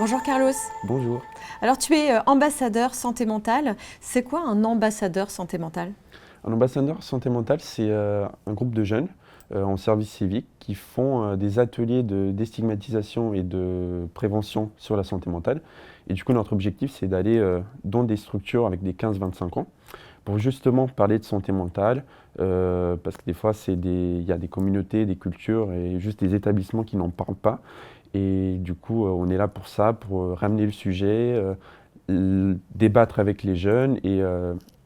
Bonjour Carlos. Bonjour. Alors tu es ambassadeur santé mentale. C'est quoi un ambassadeur santé mentale? Un ambassadeur santé mentale, c'est un groupe de jeunes en service civique qui font des ateliers de déstigmatisation et de prévention sur la santé mentale. Et du coup, notre objectif, c'est d'aller dans des structures avec des 15-25 ans pour justement parler de santé mentale, parce que des fois, il y a des communautés, des cultures et juste des établissements qui n'en parlent pas. Et du coup, on est là pour ça, pour ramener le sujet, débattre avec les jeunes et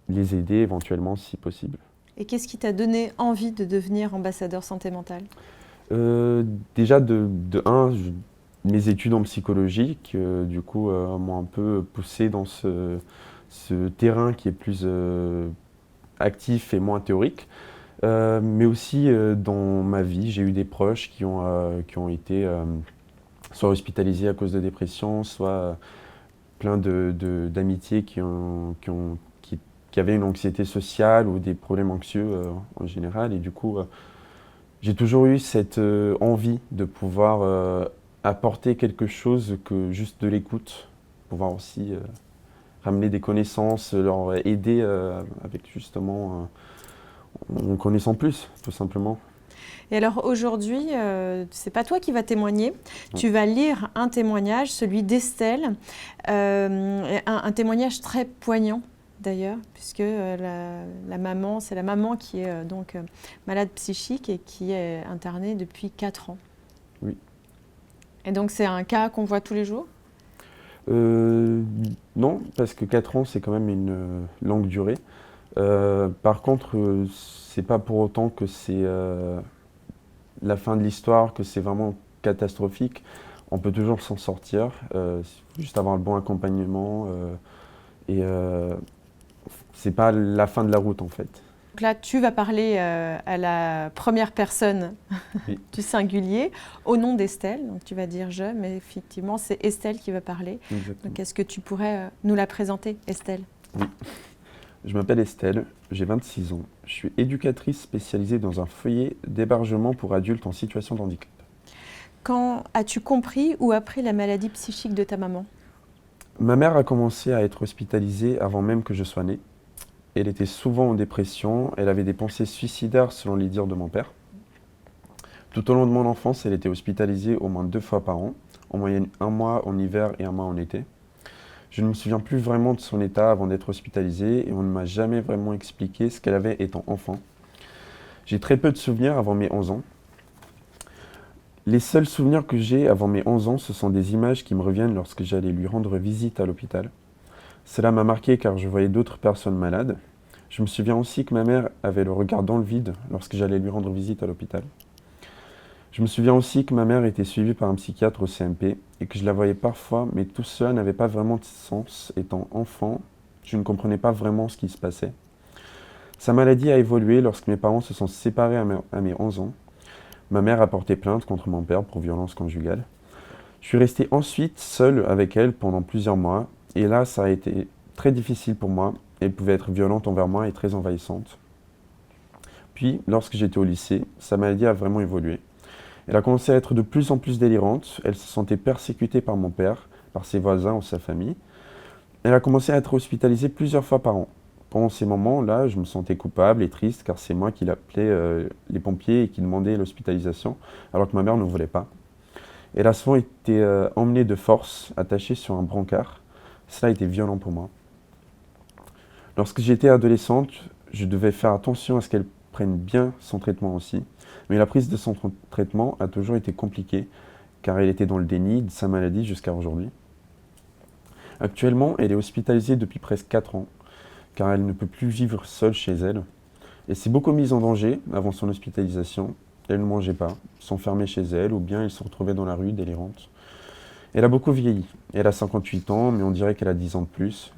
les aider éventuellement si possible. Et qu'est-ce qui t'a donné envie de devenir ambassadeur santé mentale? Déjà, mes études en psychologie, du coup, m'ont un peu poussé dans ce terrain qui est plus actif et moins théorique. Mais aussi dans ma vie, j'ai eu des proches qui ont été soit hospitalisés à cause de dépression, soit plein d'amitiés qui avaient une anxiété sociale ou des problèmes anxieux en général. Et du coup, j'ai toujours eu cette envie de pouvoir apporter quelque chose que juste de l'écoute, pouvoir aussi ramener des connaissances, leur aider avec justement en connaissant plus, tout simplement. Et alors aujourd'hui, c'est pas toi qui vas témoigner, tu vas lire un témoignage, celui d'Estelle, un témoignage très poignant d'ailleurs, puisque la maman, c'est la maman qui est donc malade psychique et qui est internée depuis 4 ans. Oui. Et donc c'est un cas qu'on voit tous les jours? Non, parce que 4 ans, c'est quand même une longue durée. Par contre, c'est pas pour autant que c'est la fin de l'histoire, que c'est vraiment catastrophique. On peut toujours s'en sortir, juste avoir le bon accompagnement et c'est pas la fin de la route en fait. Donc là, tu vas parler à la première personne Oui. du singulier, au nom d'Estelle. Donc tu vas dire je, mais effectivement, c'est Estelle qui va parler. Exactement. Donc est-ce que tu pourrais nous la présenter, Estelle? Oui. Je m'appelle Estelle, j'ai 26 ans. Je suis éducatrice spécialisée dans un foyer d'hébergement pour adultes en situation de handicap. Quand as-tu compris ou appris la maladie psychique de ta maman? Ma mère a commencé à être hospitalisée avant même que je sois né. Elle était souvent en dépression, elle avait des pensées suicidaires selon les dires de mon père. Tout au long de mon enfance, elle était hospitalisée au moins 2 fois par an, en moyenne 1 mois en hiver et 1 mois en été. Je ne me souviens plus vraiment de son état avant d'être hospitalisée et on ne m'a jamais vraiment expliqué ce qu'elle avait étant enfant. J'ai très peu de souvenirs avant mes 11 ans. Les seuls souvenirs que j'ai avant mes 11 ans, ce sont des images qui me reviennent lorsque j'allais lui rendre visite à l'hôpital. Cela m'a marqué car je voyais d'autres personnes malades. Je me souviens aussi que ma mère avait le regard dans le vide lorsque j'allais lui rendre visite à l'hôpital. Je me souviens aussi que ma mère était suivie par un psychiatre au CMP et que je la voyais parfois, mais tout cela n'avait pas vraiment de sens. Étant enfant, je ne comprenais pas vraiment ce qui se passait. Sa maladie a évolué lorsque mes parents se sont séparés à mes 11 ans. Ma mère a porté plainte contre mon père pour violence conjugale. Je suis resté ensuite seul avec elle pendant plusieurs mois et là, ça a été très difficile pour moi. Elle pouvait être violente envers moi et très envahissante. Puis, lorsque j'étais au lycée, sa maladie a vraiment évolué. Elle a commencé à être de plus en plus délirante, elle se sentait persécutée par mon père, par ses voisins ou sa famille. Elle a commencé à être hospitalisée plusieurs fois par an. Pendant ces moments-là, je me sentais coupable et triste car c'est moi qui l'appelais les pompiers et qui demandais l'hospitalisation, alors que ma mère ne voulait pas. Elle a souvent été emmenée de force, attachée sur un brancard. Cela a été violent pour moi. Lorsque j'étais adolescente, je devais faire attention à ce qu'elle prenne bien son traitement aussi. Mais la prise de son traitement a toujours été compliquée, car elle était dans le déni de sa maladie jusqu'à aujourd'hui. Actuellement, elle est hospitalisée depuis presque 4 ans, car elle ne peut plus vivre seule chez elle. Elle s'est beaucoup mise en danger avant son hospitalisation. Elle ne mangeait pas, s'enfermait chez elle, ou bien elle se retrouvait dans la rue délirante. Elle a beaucoup vieilli. Elle a 58 ans, mais on dirait qu'elle a 10 ans de plus.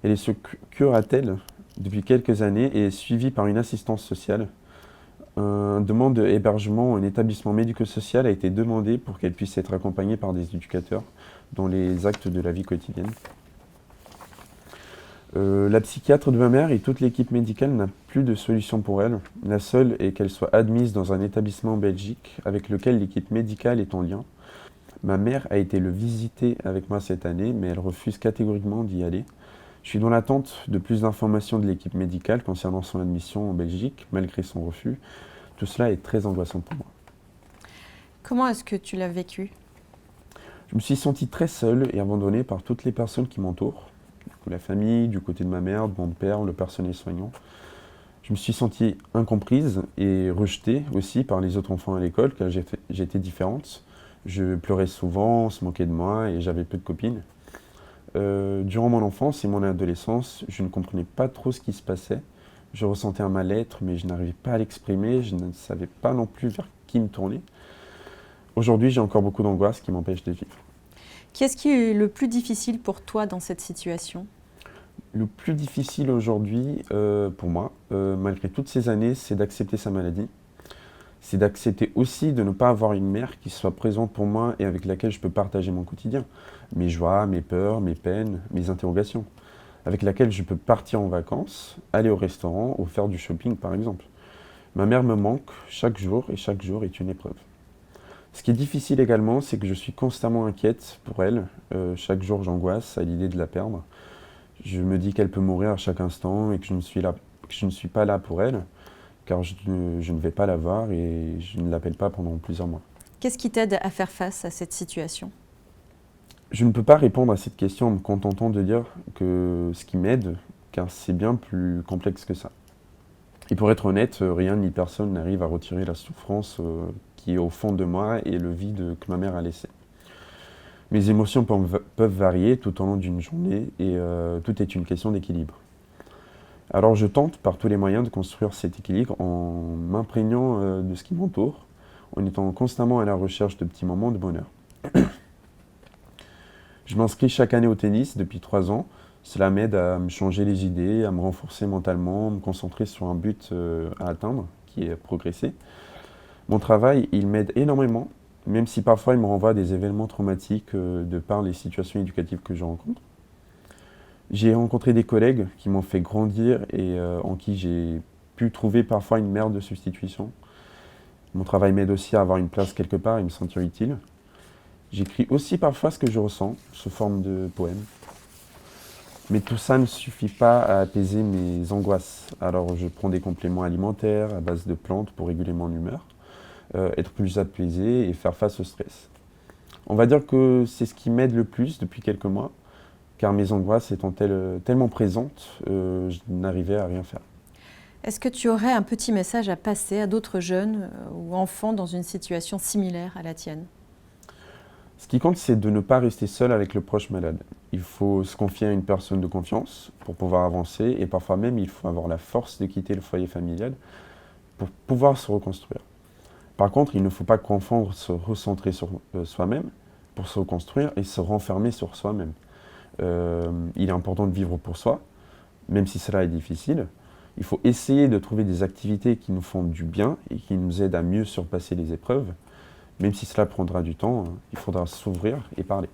Elle est sous curatelle depuis quelques années et est suivie par une assistance sociale. Une demande d'hébergement en établissement médico-social a été demandée pour qu'elle puisse être accompagnée par des éducateurs dans les actes de la vie quotidienne. La psychiatre de ma mère et toute l'équipe médicale n'a plus de solution pour elle. La seule est qu'elle soit admise dans un établissement en Belgique avec lequel l'équipe médicale est en lien. Ma mère a été le visiter avec moi cette année, mais elle refuse catégoriquement d'y aller. Je suis dans l'attente de plus d'informations de l'équipe médicale concernant son admission en Belgique, malgré son refus. Tout cela est très angoissant pour moi. Comment est-ce que tu l'as vécu? Je me suis senti très seul et abandonné par toutes les personnes qui m'entourent. La famille, du côté de ma mère, de mon père, le personnel soignant. Je me suis senti incomprise et rejetée aussi par les autres enfants à l'école, car j'étais différente. Je pleurais souvent, on se moquait de moi et j'avais peu de copines. Durant mon enfance et mon adolescence, je ne comprenais pas trop ce qui se passait. Je ressentais un mal-être, mais je n'arrivais pas à l'exprimer, je ne savais pas non plus vers qui me tourner. Aujourd'hui, j'ai encore beaucoup d'angoisse qui m'empêche de vivre. Qu'est-ce qui est le plus difficile pour toi dans cette situation? Le plus difficile aujourd'hui, pour moi, malgré toutes ces années, c'est d'accepter sa maladie. C'est d'accepter aussi de ne pas avoir une mère qui soit présente pour moi et avec laquelle je peux partager mon quotidien. Mes joies, mes peurs, mes peines, mes interrogations. Avec laquelle je peux partir en vacances, aller au restaurant ou faire du shopping par exemple. Ma mère me manque chaque jour et chaque jour est une épreuve. Ce qui est difficile également, c'est que je suis constamment inquiète pour elle. Chaque jour, j'angoisse à l'idée de la perdre. Je me dis qu'elle peut mourir à chaque instant et que je ne suis pas là pour elle, car je ne vais pas la voir et je ne l'appelle pas pendant plusieurs mois. Qu'est-ce qui t'aide à faire face à cette situation? Je ne peux pas répondre à cette question en me contentant de dire que ce qui m'aide, car c'est bien plus complexe que ça. Et pour être honnête, rien ni personne n'arrive à retirer la souffrance qui est au fond de moi et le vide que ma mère a laissé. Mes émotions peuvent varier tout au long d'une journée et tout est une question d'équilibre. Alors je tente par tous les moyens de construire cet équilibre en m'imprégnant de ce qui m'entoure, en étant constamment à la recherche de petits moments de bonheur. Je m'inscris chaque année au tennis depuis 3 ans. Cela m'aide à me changer les idées, à me renforcer mentalement, me concentrer sur un but à atteindre, qui est progresser. Mon travail, il m'aide énormément, même si parfois il me renvoie à des événements traumatiques de par les situations éducatives que je rencontre. J'ai rencontré des collègues qui m'ont fait grandir et en qui j'ai pu trouver parfois une mère de substitution. Mon travail m'aide aussi à avoir une place quelque part et me sentir utile. J'écris aussi parfois ce que je ressens, sous forme de poèmes. Mais tout ça ne suffit pas à apaiser mes angoisses. Alors je prends des compléments alimentaires à base de plantes pour réguler mon humeur, être plus apaisé et faire face au stress. On va dire que c'est ce qui m'aide le plus depuis quelques mois, car mes angoisses étant tellement présentes, je n'arrivais à rien faire. Est-ce que tu aurais un petit message à passer à d'autres jeunes ou enfants dans une situation similaire à la tienne? Ce qui compte, c'est de ne pas rester seul avec le proche malade. Il faut se confier à une personne de confiance pour pouvoir avancer et parfois même il faut avoir la force de quitter le foyer familial pour pouvoir se reconstruire. Par contre, il ne faut pas confondre se recentrer sur soi-même pour se reconstruire et se renfermer sur soi-même. Il est important de vivre pour soi, même si cela est difficile. Il faut essayer de trouver des activités qui nous font du bien et qui nous aident à mieux surpasser les épreuves. Même si cela prendra du temps, il faudra s'ouvrir et parler.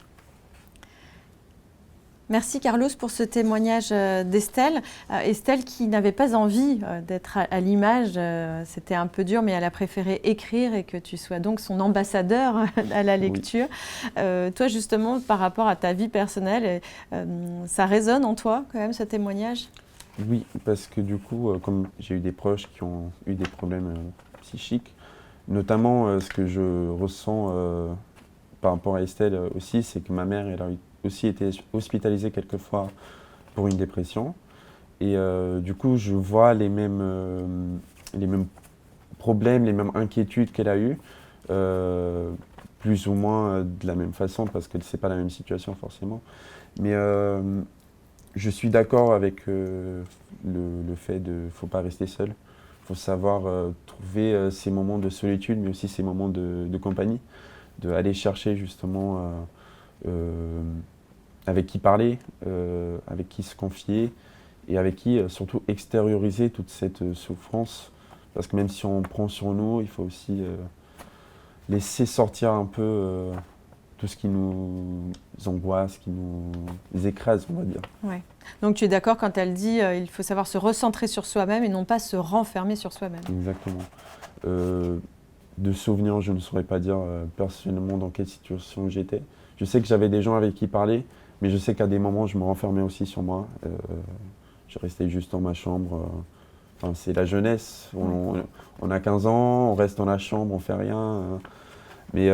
Merci Carlos pour ce témoignage d'Estelle. Estelle qui n'avait pas envie d'être à l'image, c'était un peu dur, mais elle a préféré écrire et que tu sois donc son ambassadeur à la lecture. Oui. Toi justement, par rapport à ta vie personnelle, ça résonne en toi quand même ce témoignage? Oui, parce que du coup, comme j'ai eu des proches qui ont eu des problèmes psychiques, notamment ce que je ressens par rapport à Estelle aussi, c'est que ma mère elle a aussi été hospitalisée quelques fois pour une dépression. Et du coup, je vois les mêmes problèmes, les mêmes inquiétudes qu'elle a eues, plus ou moins de la même façon, parce que ce n'est pas la même situation forcément. Mais je suis d'accord avec le fait de ne faut pas rester seul. Il faut savoir trouver ces moments de solitude, mais aussi ces moments de compagnie, d'aller chercher justement avec qui parler, avec qui se confier, et avec qui surtout extérioriser toute cette souffrance. Parce que même si on prend sur nous, il faut aussi laisser sortir un peu tout ce qui nous angoisse, qui nous écrase, on va dire. Ouais. Donc tu es d'accord quand elle dit il faut savoir se recentrer sur soi-même et non pas se renfermer sur soi-même. Exactement. de souvenirs, je ne saurais pas dire personnellement dans quelle situation j'étais. Je sais que j'avais des gens avec qui parler, mais je sais qu'à des moments, je me renfermais aussi sur moi. Je restais juste dans ma chambre. Enfin, c'est la jeunesse. On a 15 ans, on reste dans la chambre, on fait rien. Mais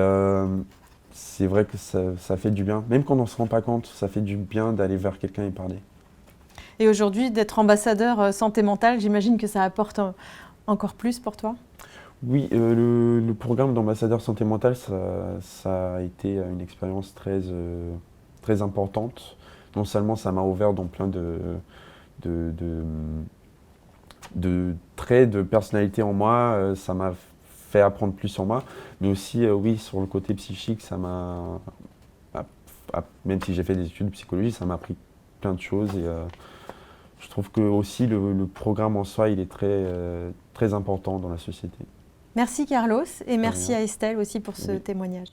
c'est vrai que ça fait du bien. Même quand on ne se rend pas compte, ça fait du bien d'aller vers quelqu'un et parler. Et aujourd'hui, d'être ambassadeur santé mentale, j'imagine que ça apporte encore plus pour toi? Oui, le programme d'ambassadeur santé mentale, ça a été une expérience très importante. Non seulement ça m'a ouvert dans plein de, de- de traits de personnalité en moi, ça m'a fait apprendre plus sur moi, mais aussi, oui, sur le côté psychique, ça m'a, même si j'ai fait des études de psychologie, ça m'a appris plein de choses et je trouve que aussi le programme en soi, il est très important dans la société. Merci Carlos et merci rien. à Estelle aussi pour ce Oui. témoignage.